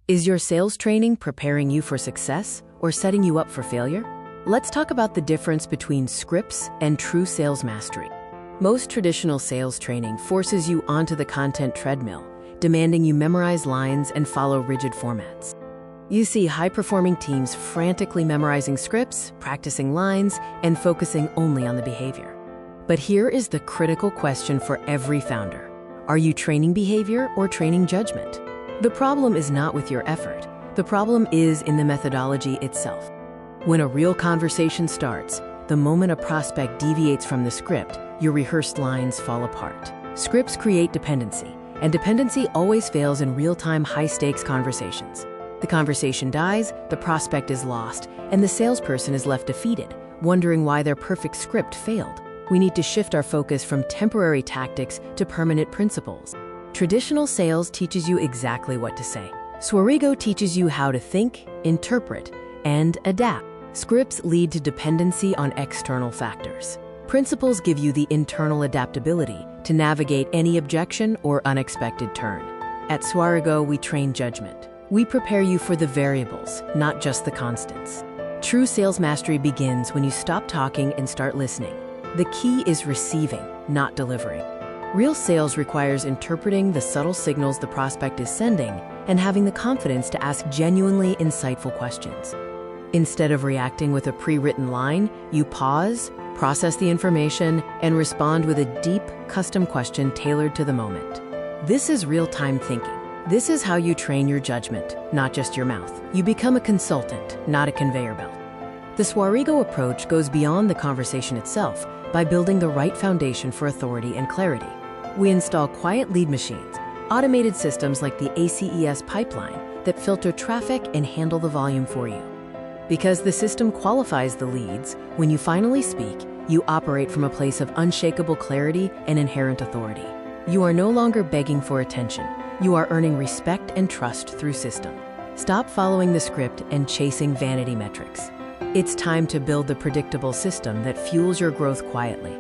Is your sales training preparing you for success or setting you up for failure? Let's talk about the difference between scripts and true sales mastery. Most traditional sales training forces you onto the content treadmill, demanding you memorize lines and follow rigid formats. You see high-performing teams frantically memorizing scripts, practicing lines, and focusing only on the behavior. But here is the critical question for every founder. Are you training behavior or training judgment? The problem is not with your effort. The problem is in the methodology itself. When a real conversation starts, the moment a prospect deviates from the script, your rehearsed lines fall apart. Scripts create dependency, and dependency always fails in real-time, high-stakes conversations. The conversation dies, the prospect is lost, and the salesperson is left defeated, wondering why their perfect script failed. We need to shift our focus from temporary tactics to permanent principles. Traditional sales teaches you exactly what to say. Swarigio teaches you how to think, interpret, and adapt. Scripts lead to dependency on external factors. Principles give you the internal adaptability to navigate any objection or unexpected turn. At Swarigio, we train judgment. We prepare you for the variables, not just the constants. True sales mastery begins when you stop talking and start listening. The key is receiving, not delivering. Real sales requires interpreting the subtle signals the prospect is sending and having the confidence to ask genuinely insightful questions. Instead of reacting with a pre-written line, you pause, process the information, and respond with a deep, custom question tailored to the moment. This is real-time thinking. This is how you train your judgment, not just your mouth. You become a consultant, not a conveyor belt. The Swarigio approach goes beyond the conversation itself by building the right foundation for authority and clarity. We install quiet lead machines, automated systems like the ACES pipeline that filter traffic and handle the volume for you. Because the system qualifies the leads, when you finally speak, you operate from a place of unshakable clarity and inherent authority. You are no longer begging for attention. You are earning respect and trust through system. Stop following the script and chasing vanity metrics. It's time to build the predictable system that fuels your growth quietly.